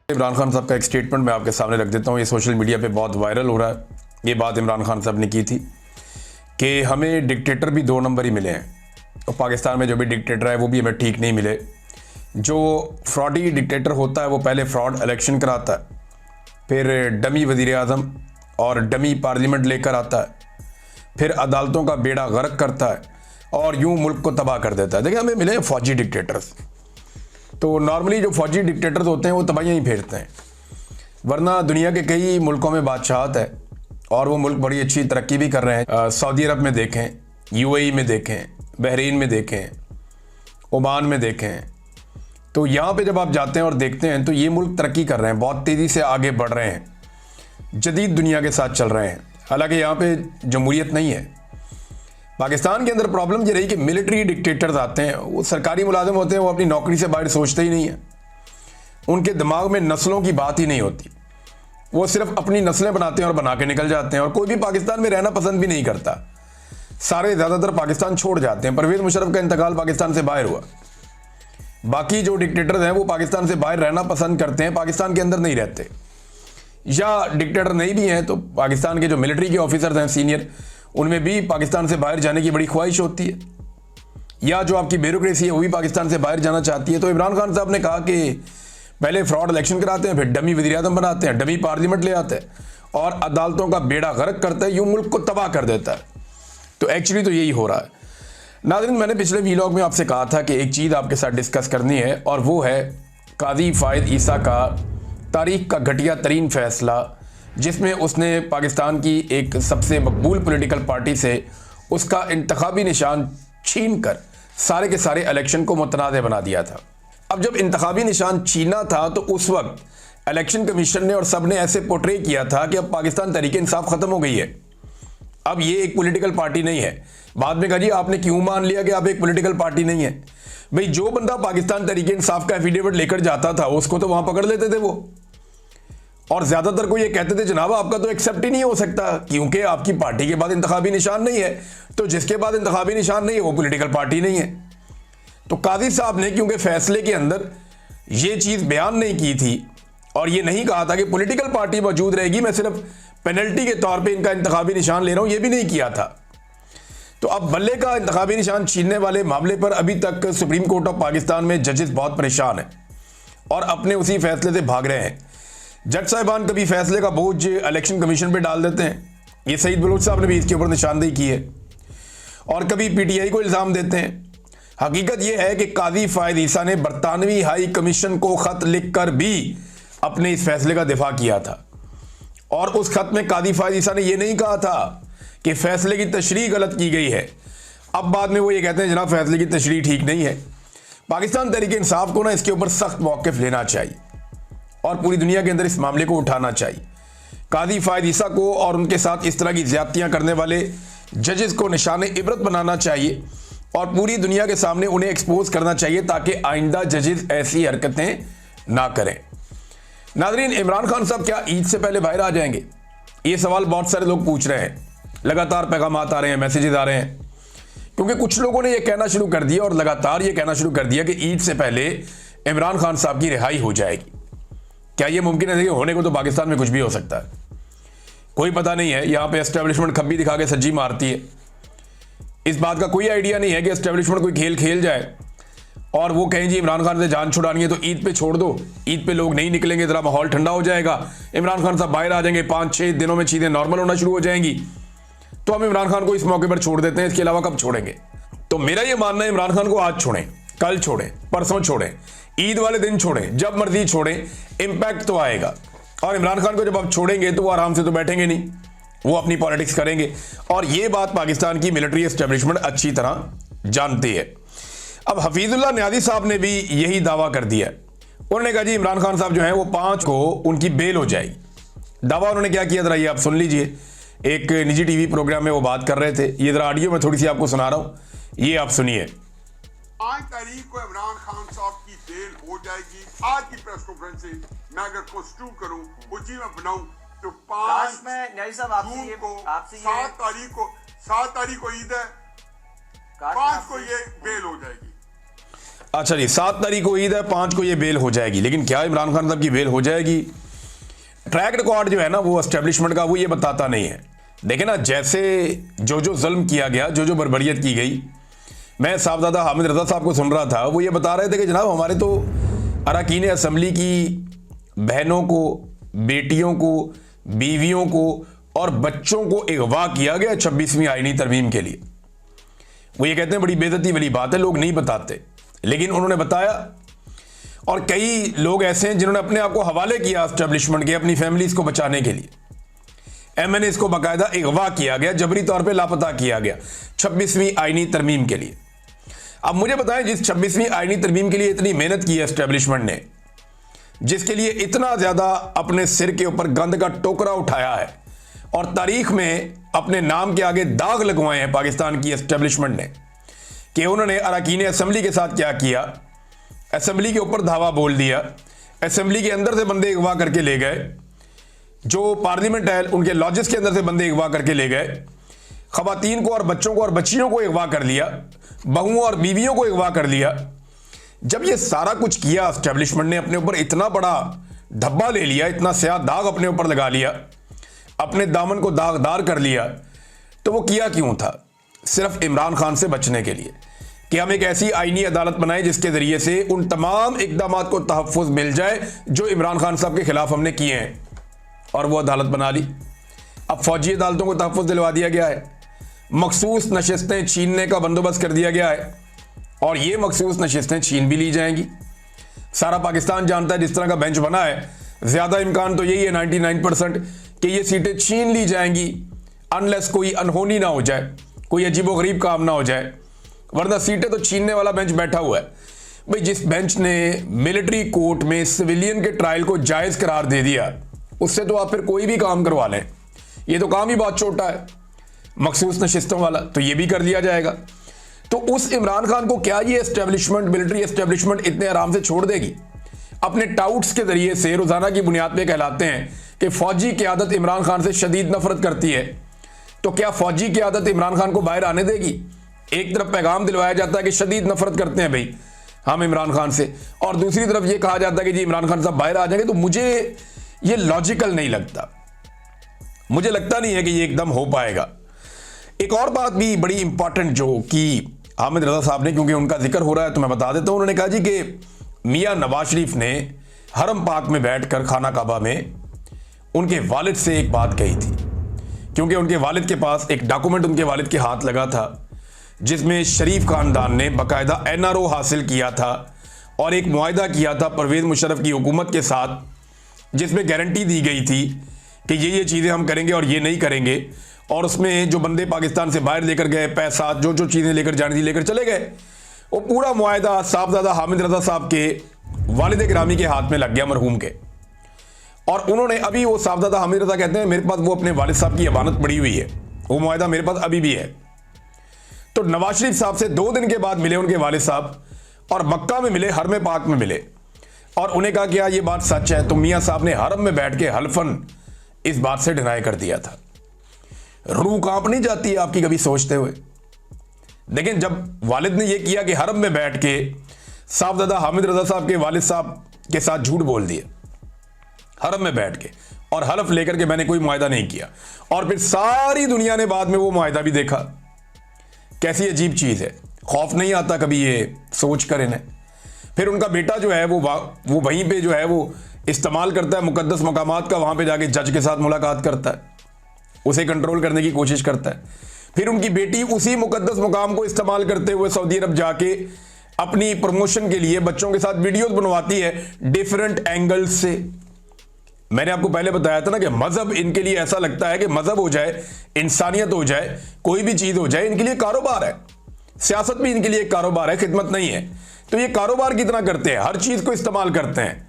इमरान खान साहब का एक स्टेटमेंट मैं आपके सामने रख देता हूँ। ये सोशल मीडिया पे बहुत वायरल हो रहा है। ये बात इमरान खान साहब ने की थी कि हमें डिक्टेटर भी 2 नंबर ही मिले हैं और पाकिस्तान में जो भी डिक्टेटर है वो भी हमें ठीक नहीं मिले। जो फ्रॉडी डिक्टेटर होता है वो पहले फ्रॉड इलेक्शन कराता है, फिर डमी वज़ीर आज़म और डमी पार्लियामेंट लेकर आता है, फिर अदालतों का बेड़ा गर्क करता है और यूं मुल्क को तबाह कर देता है। देखिए, हमें मिले फौजी डिक्टेटर्स। तो नॉर्मली जो फौजी डिक्टेटर्स होते हैं वो तबाहियाँ ही फेरते हैं, वरना दुनिया के कई मुल्कों में बादशाहत है और वो मुल्क बड़ी अच्छी तरक्की भी कर रहे हैं। सऊदी अरब में देखें, यूएई में देखें, बहरीन में देखें, ओमान में देखें। तो यहाँ पे जब आप जाते हैं और देखते हैं तो ये मुल्क तरक्की कर रहे हैं, बहुत तेज़ी से आगे बढ़ रहे हैं, जदीद दुनिया के साथ चल रहे हैं। हालांकि यहाँ पे जमहूरियत नहीं है। पाकिस्तान के अंदर प्रॉब्लम ये रही कि मिलिट्री डिक्टेटर्स आते हैं, वो सरकारी मुलाजिम होते हैं, वो अपनी नौकरी से बाहर सोचते ही नहीं है। उनके दिमाग में नस्लों की बात ही नहीं होती। वो सिर्फ अपनी नस्लें बनाते हैं और बना के निकल जाते हैं और कोई भी पाकिस्तान में रहना पसंद भी नहीं करता। सारे ज़्यादातर पाकिस्तान छोड़ जाते हैं। परवेज़ मुशर्रफ का इंतकाल पाकिस्तान से बाहर हुआ। बाकी जो डिक्टेटर्स हैं वो पाकिस्तान से बाहर रहना पसंद करते हैं, पाकिस्तान के अंदर नहीं रहते। या डिक्टेटर नहीं भी हैं तो पाकिस्तान के जो मिलिट्री के ऑफिसर्स हैं सीनियर, उनमें भी पाकिस्तान से बाहर जाने की बड़ी ख्वाहिश होती है। या जो आपकी ब्यूरोक्रेसी है वो भी पाकिस्तान से बाहर जाना चाहती है। तो इमरान खान साहब ने कहा कि पहले फ्रॉड इलेक्शन कराते हैं, फिर डमी वज़ीर आज़म बनाते हैं, डमी पार्लियामेंट ले आते हैं और अदालतों का बेड़ा गर्क करता है, यूं मुल्क को तबाह कर देता है। तो एक्चुअली तो यही हो रहा है। नाज़रीन, मैंने पिछले वीलॉग में आपसे कहा था कि एक चीज़ आपके साथ डिस्कस करनी है और वो है काजी फ़ायद ईसा का तारीख का घटिया तरीन फैसला, जिसमें उसने पाकिस्तान की एक सबसे मकबूल पॉलिटिकल पार्टी से उसका इंतखाबी निशान छीन कर सारे के सारे इलेक्शन को मुतनाज़ बना दिया था। अब जब इंतखाबी निशान छीना था तो उस वक्त इलेक्शन कमीशन ने और सब ने ऐसे पोर्ट्रे किया था कि अब पाकिस्तान तहरीक इंसाफ ख़त्म हो गई है, अब ये एक पॉलिटिकल पार्टी नहीं है। बाद में कहा जी आपने क्यों मान लिया कि आप एक पॉलिटिकल पार्टी नहीं है? भाई, जो बंदा पाकिस्तान तहरीक इंसाफ का एफिडेविट लेकर जाता था उसको तो वहां पकड़ लेते थे वो, और ज्यादातर को ये कहते थे जनाब आपका तो एक्सेप्ट ही नहीं हो सकता क्योंकि आपकी पार्टी के बाद इंतखाबी निशान नहीं है। तो जिसके बाद इंतखाबी निशान नहीं है वो पॉलिटिकल पार्टी नहीं है। तो काजी साहब ने क्योंकि फैसले के अंदर ये चीज बयान नहीं की थी और ये नहीं कहा था कि पॉलिटिकल पार्टी मौजूद रहेगी, मैं सिर्फ पेनल्टी के तौर पे इनका इंतखाबी निशान ले रहा हूं, ये भी नहीं किया था। तो अब बल्ले का इंतखाबी निशान छीनने वाले मामले पर अभी तक सुप्रीम कोर्ट ऑफ पाकिस्तान में जजेस बहुत परेशान हैं और अपने उसी फैसले से भाग रहे हैं। जज साहिबान कभी फैसले का बोझ इलेक्शन कमीशन पे डाल देते हैं, ये सईद बलोच साहब ने भी इसके ऊपर निशानदेही की है, और कभी पीटीआई को इल्ज़ाम देते हैं। हकीकत यह है कि काजी फ़ायद ईसा ने बरतानवी हाई कमीशन को ख़त लिखकर भी अपने इस फैसले का दिफा किया था और उस खत में काजी फ़ायद ईसा ने यह नहीं कहा था कि फैसले की तशरीह गलत की गई है। अब बाद में वो ये कहते हैं जनाब फैसले की तशरीह ठीक नहीं है। पाकिस्तान तहरीक इंसाफ को ना इसके ऊपर सख्त मौक़िफ़ लेना चाहिए और पूरी दुनिया के अंदर इस मामले को उठाना चाहिए। काजी फ़ायद ईसा को और उनके साथ इस तरह की ज़्यादतियाँ करने वाले जजेस को निशाने इबरत बनाना चाहिए और पूरी दुनिया के सामने उन्हें एक्सपोज करना चाहिए ताकि आइंदा जजेस ऐसी हरकतें ना करें। नाज़रीन, इमरान खान साहब क्या ईद से पहले बाहर आ जाएंगे? ये सवाल बहुत सारे लोग पूछ रहे हैं। लगातार पैगाम आ रहे हैं, मैसेजेस आ रहे हैं, क्योंकि कुछ लोगों ने यह कहना शुरू कर दिया और लगातार ये कहना शुरू कर दिया कि ईद से पहले इमरान खान साहब की रिहाई हो जाएगी। क्या ये मुमकिन है? कि होने को तो पाकिस्तान में कुछ भी हो सकता है, कोई पता नहीं है। यहाँ पे एस्टेब्लिशमेंट खब्बी दिखा के सज्जी मारती है। इस बात का कोई आइडिया नहीं है कि एस्टेब्लिशमेंट कोई खेल खेल जाए और वो कहें जी इमरान खान से जान छुड़ानी है तो ईद पे छोड़ दो, ईद पे लोग नहीं निकलेंगे, जरा माहौल ठंडा हो जाएगा, इमरान खान साहब बाहर आ जाएंगे, 5-6 दिनों में चीज़ें नॉर्मल होना शुरू हो जाएंगी, तो हम इमरान खान को इस मौके पर छोड़ देते हैं, इसके अलावा कब छोड़ेंगे? तो मेरा ये मानना है इमरान खान को आज छोड़ें, कल छोड़ें, परसों छोड़ें, ईद वाले दिन छोड़ें, जब मर्जी छोड़ें, इंपैक्ट तो आएगा। और इमरान खान को जब आप छोड़ेंगे तो वो आराम से तो बैठेंगे नहीं, वो अपनी पॉलिटिक्स करेंगे और ये बात पाकिस्तान की मिलिट्री एस्टेब्लिशमेंट अच्छी तरह जानती है। अब हफीजुल्लाह नियाज़ी साहब ने भी यही दावा कर दिया। उन्होंने कहा जी इमरान खान साहब जो हैं वो 5 को उनकी बेल हो जाएगी। दावा उन्होंने क्या किया, जरा ये आप सुन लीजिए। एक निजी टीवी प्रोग्राम में वो बात कर रहे थे। ये जरा ऑडियो में थोड़ी सी आपको सुना रहा हूँ, ये आप सुनिए। 5 तारीख को इमरान खान साहब की बेल हो जाएगी। आज की प्रेस कॉन्फ्रेंस से मैं अगर कॉन्स्टिट्यूट करूं, उसी में बनाऊं तो 5 जून को 7 तारीख को ईद है, 5 को ये बेल हो जाएगी। अच्छा जी, 7 तारीख को ईद है, 5 को ये बेल हो जाएगी, लेकिन क्या इमरान खान साहब की बेल हो जाएगी? ट्रैक रिकॉर्ड जो है ना वो एस्टेब्लिशमेंट का, वो ये बताता नहीं है। देखे ना, जैसे जो जुल्म किया गया, जो बर्बरियत की गई, मैं साहबजादा हामिद रजा साहब को सुन रहा था, वो ये बता रहे थे कि जनाब हमारे तो अरकान असेंबली की बहनों को, बेटियों को, बीवियों को और बच्चों को अगवा किया गया 26वीं आईनी तरमीम के लिए। वो ये कहते हैं बड़ी बेइज्जती वाली बात है, लोग नहीं बताते, लेकिन उन्होंने बताया। और कई लोग ऐसे हैं जिन्होंने अपने आप को हवाले किया एस्टेब्लिशमेंट के, अपनी फैमिलीज को बचाने के लिए। एमएनए इसको बाकायदा अगवा किया गया, जबरी तौर पे लापता किया गया 26वीं आईनी तरमीम के लिए। अब मुझे बताएं, जिस 26वीं आईनी तरमीम के लिए इतनी मेहनत की है एस्टेब्लिशमेंट ने, जिसके लिए इतना ज्यादा अपने सिर के ऊपर गंद का टोकरा उठाया है और तारीख में अपने नाम के आगे दाग लगवाए हैं पाकिस्तान की एस्टेब्लिशमेंट ने, कि उन्होंने अरकान असेंबली के साथ क्या किया, असेंबली के ऊपर धावा बोल दिया, असेंबली के अंदर से बंदे अगवा करके ले गए, जो पार्लियामेंट है उनके लॉजेस के अंदर से बंदे अगवा करके ले गए, खवातीन को और बच्चों को और बच्चियों को अगवा कर लिया, बहुओं और बीवियों को अगवा कर लिया। जब ये सारा कुछ किया, एस्टेब्लिशमेंट ने अपने ऊपर इतना बड़ा धब्बा ले लिया, इतना स्याह दाग अपने ऊपर लगा लिया, अपने दामन को दागदार कर लिया, तो वो किया क्यों था? सिर्फ इमरान खान से बचने के लिए, कि हम एक ऐसी आईनी अदालत बनाएं जिसके जरिए से उन तमाम इकदाम को तहफ़्फ़ुज़ मिल जाए जो इमरान खान साहब के खिलाफ हमने किए हैं। और वो अदालत बना ली। अब फौजी अदालतों को तहफ़्फ़ुज़ दिलवा दिया गया है, मखसूस नशिस्तें छीनने का बंदोबस्त कर दिया गया है, और ये मखसूस नशिस्तें छीन भी ली जाएंगी। सारा पाकिस्तान जानता है जिस तरह का बेंच बना है, ज़्यादा इम्कान तो यही है 99% कि ये सीटें छीन ली जाएंगी, अनलेस कोई अनहोनी ना हो जाए, कोई अजीबोगरीब काम ना हो जाए, वरना सीटें तो छीनने वाला बेंच बैठा हुआ है। भाई, जिस बेंच ने मिलिट्री कोर्ट में सिविलियन के ट्रायल को जायज़ करार दे दिया, उससे तो आप फिर कोई भी काम करवा लें, ये तो काम ही बहुत छोटा है, मखसूस नशिस्तों वाला, तो ये भी कर दिया जाएगा। तो उस इमरान खान को क्या ये एस्टेब्लिशमेंट, मिलिट्री एस्टेब्लिशमेंट इतने आराम से छोड़ देगी? अपने टाउट्स के जरिए से रोजाना की बुनियाद पे कहलाते हैं कि फौजी क़यादत इमरान खान से शदीद नफरत करती है, तो क्या फौजी क़यादत इमरान खान को बाहर आने देगी? एक तरफ पैगाम दिलवाया जाता है कि शदीद नफरत करते हैं भाई हम इमरान खान से, और दूसरी तरफ ये कहा जाता है कि जी इमरान खान साहब बाहर आ जाएंगे। तो मुझे ये लॉजिकल नहीं लगता, मुझे लगता नहीं है कि ये एकदम हो पाएगा। एक और बात भी बड़ी इंपॉर्टेंट जो कि हामिद रजा साहब ने, क्योंकि उनका जिक्र हो रहा है तो मैं बता देता हूं, उन्होंने कहा जी कि मियां नवाज शरीफ ने हरम पाक में बैठकर खाना काबा में उनके वालिद से एक बात कही थी, क्योंकि उनके वालिद के पास एक डॉक्यूमेंट उनके वालिद के हाथ लगा था जिसमें शरीफ खानदान ने बाकायदा NRO हासिल किया था और एक मुआहदा किया था परवेज़ मुशर्रफ की हुकूमत के साथ, जिसमें गारंटी दी गई थी कि ये चीज़ें हम करेंगे और ये नहीं करेंगे, और उसमें जो बंदे पाकिस्तान से बाहर लेकर गए, पैसा जो चीज़ें लेकर जानी थी लेकर चले गए, वो पूरा मुआहदा साहबजादा हामिद रजा साहब के वालिद गिरामी के हाथ में लग गया, मरहूम के। और उन्होंने अभी, वो साहबजादा हामिद रजा कहते हैं मेरे पास वो अपने वालिद साहब की अमानत पड़ी हुई है, वो मुआहदा मेरे पास अभी भी है। तो नवाज शरीफ साहब से 2 दिन के बाद मिले उनके वालिद साहब, और मक्का में मिले, हरम पाक में मिले, और उन्हें कहा क्या ये बात सच है? तो मियाँ साहब ने हरम में बैठ के हल्फन इस बात से डिनाई कर दिया था। रूह कांप नहीं जाती है आपकी कभी सोचते हुए? लेकिन जब वालिद ने यह किया कि हरम में बैठ के साहबजादा हामिद रजा साहब के वालिद साहब के साथ झूठ बोल दिया, हरम में बैठ के, और हलफ लेकर के मैंने कोई मुआहदा नहीं किया, और फिर सारी दुनिया ने बाद में वो मुआहदा भी देखा, कैसी अजीब चीज है। खौफ नहीं आता कभी ये सोच कर इन्हें? फिर उनका बेटा जो है वो वहीं पे जो है वो इस्तेमाल करता है मुकद्दस मकामात का, वहां पे जाके जज के साथ मुलाकात करता है, उसे कंट्रोल करने की कोशिश करता है। फिर उनकी बेटी उसी मुकद्दस मुकाम को इस्तेमाल करते हुए सऊदी अरब जाके अपनी प्रमोशन के लिए बच्चों के साथ वीडियोस बनवाती है डिफरेंट एंगल्स से। मैंने आपको पहले बताया था ना कि मजहब इनके लिए ऐसा लगता है कि मजहब हो जाए, इंसानियत हो जाए, कोई भी चीज हो जाए, इनके लिए कारोबार है। सियासत भी इनके लिए एक कारोबार है, खिदमत नहीं है। तो ये कारोबार की तरह करते हैं, हर चीज को इस्तेमाल करते हैं,